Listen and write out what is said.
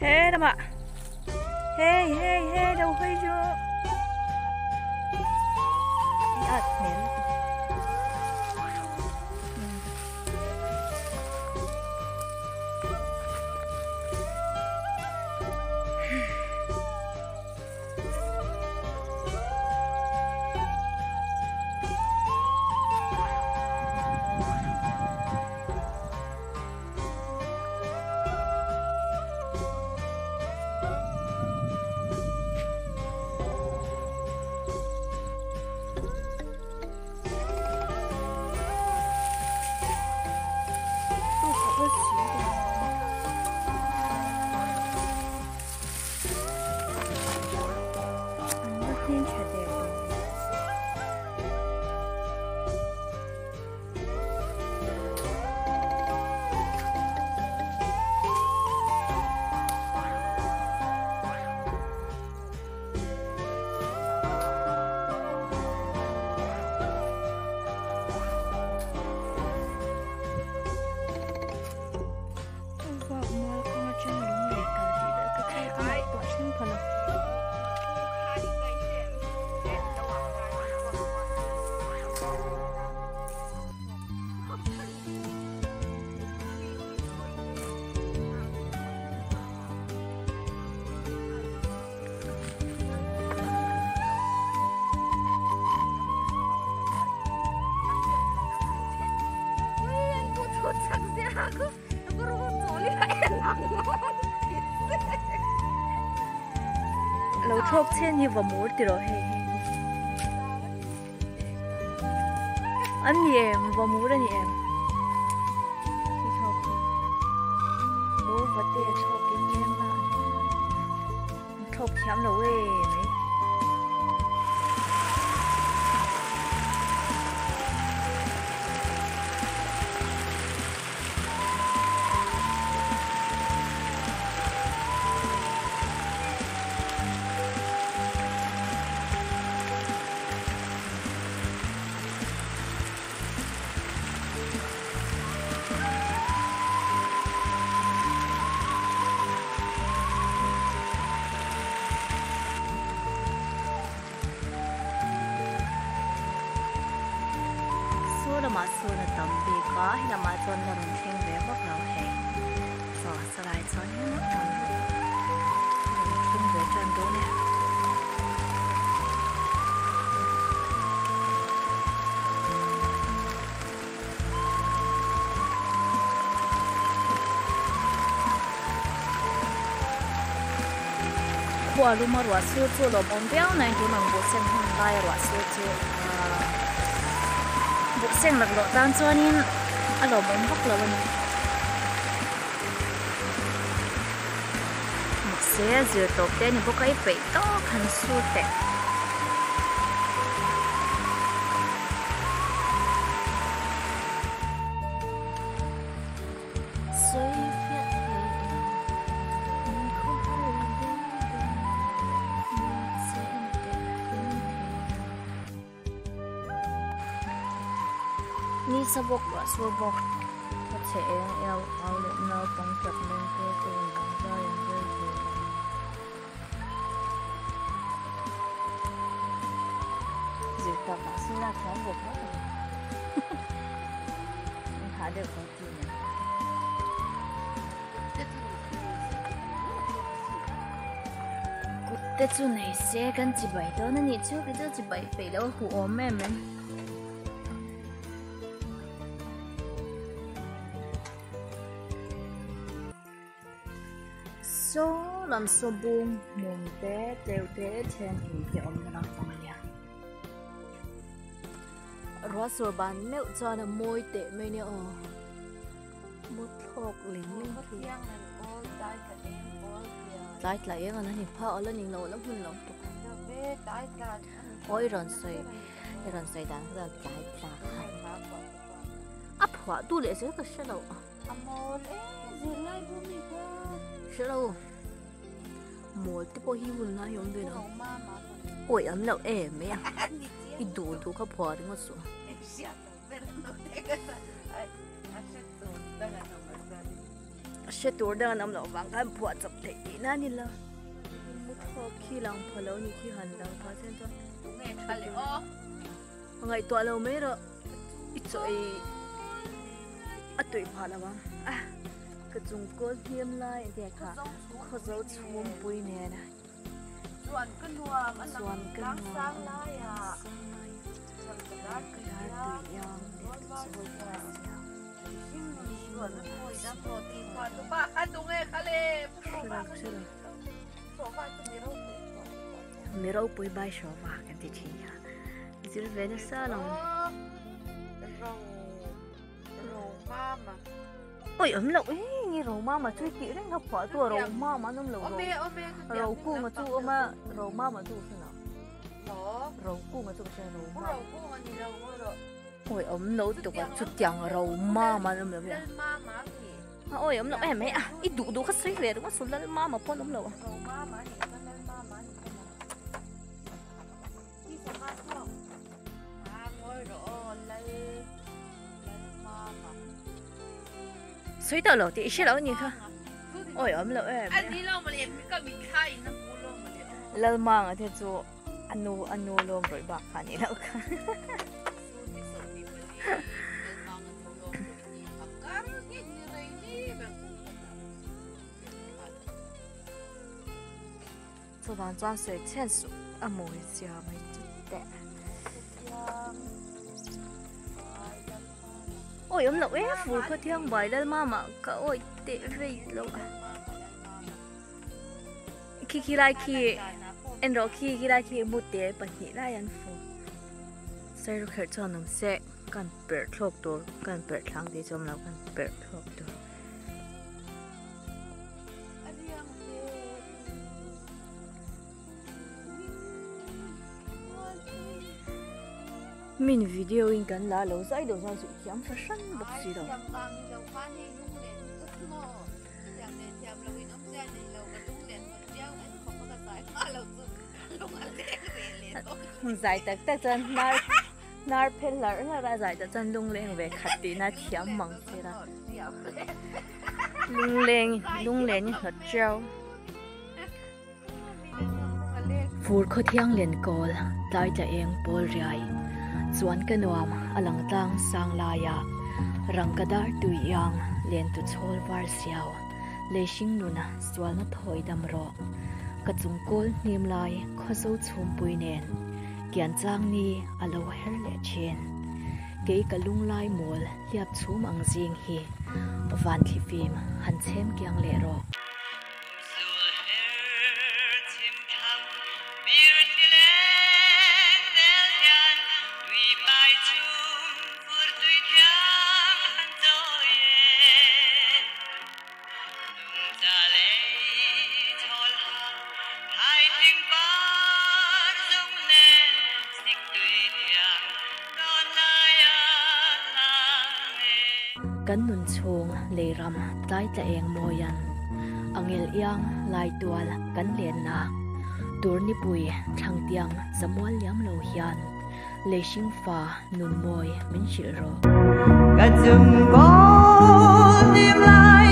Hé đâu mà. Hé hé hé đâu hay chưa? À, ném. Lâu chốc trên thì vào mũi từ rồi hay anh gì em vào mũi đó nhỉ em thì chốc mũi vật tiền chốc cái em là chốc chém đầu ấy mấy mà xưa là tầm bì có hay là mà chọn là mình thêm về bắt đầu hè rồi sau lại chọn những mắt tầm mình thêm về chọn đồ nè qua lúc mà rồi xưa xưa là bóng béo này thì mình bộ xem không tay rồi xưa xưa bộ sen lạc lộ tan cho nên ở đầu bóng bắc là mình một xe dừa tổ tên thì có cái bể to khăn suốt đẹp ni sa bok wa so bok ta che eo au le na pang chak men ko ko ba yan de ko ji ta ba sin la chon bok ha ha de ko ti ne ku te chu nei se kan chi bai do na ni chu ke chi bai pe lo hu o me men số làm số buông mùng té treo té trên thì ông nó không nha rồi số bán mẹo cho là môi tệ mấy nè một hộp lính linh thì tái lại cái này thì phao lên những lỗ lắm hơn lắm ôi ròn xoay đàn ra tái ra ấp hỏa tu lệ sẽ có sao đâu sao đâu một cái bôi hôn na giống vậy đó ôi ấm lẩu ẻ mấy à cái đủ cái phở thì ngon xuống sẽ tour đang nằm lâu vàng cái buat chụp thấy đi nè nè là một thọ khi lòng phở lâu như khi hành đang phá trên cho nghe khá lẽ ô ngày tua lâu mấy rồi ít rồi à tuổi phá là vâng à cái chung cô hiếm lại để cả khó dấu chuông bùi nè nè Xuân cân hoa mà nắng sáng lại à Xuân cái đá tuổi yang Xuân hồi đã bỏ tiền qua tụi ba ăn tụi nghe khá lẽ Miro bùi bay sổ vàng em thì chỉ giữ về nó sao lòng rau mama ôi ấm lậu ấy nghe rau mama chui kỹ đấy ngọc phở tua rau mama nó lậu rau cu mà chu mà rau mama chu thế nào rau cu mà chu thế nào ôi ấm lậu tụi bạn chút chẳng rau mama nó lậu ôi ấm lậu em ấy à ít đủ khách sấy về đúng không số lần mama phun ấm lậu suy tao lẩu thì xí lẩu nhiều không? Ôi ấm lẩu em. Anh đi lâu mà liền cái bị khai nó cú lâu mà liền. Lẩu mang ở thế chỗ anh nu lom rồi bạc khá nhiều lẩu cả. Số vàng trang sợi chen su, mồi chia mấy chút tệ. Ôi ấm lẩu ấy phù có thiêng bài lên mà cậu ơi tệ về lẩu khi lại khi anh rồi khi lại khi một tệ bật nhị lại anh phù sai rồi khởi cho nó sẽ cần bẹt thọc đồ cần bẹt thang để cho nó cần bẹt thọc đồ mình video in cần là lâu dài đầu ra sự kiếm phát sinh bậc gì đâu giải tất chân nar phê lỡ là giải tất chân lung lên về khát tí na thiam măng thế ra lung lên như hết trâu phút khó thiang liền call tai ta em bol rai chuan ka nuam alang tang sang laya rangkadar tu yang len tu chol var siaw leishing nuna swal na thoi dam ro ka chungkol nim lai khozo chhum puinen kian chang ni alo her le chen ke ka lung lai mol liap chhum ang jing hi van thi phim han chem kyang le ro kan nun chung leiram tai ta eng moyan angel yang lai tual kan len na tur ni pui thang tiang zamwal liam lo hian leishing fa nun moi min shil ro ka chung ko nim lai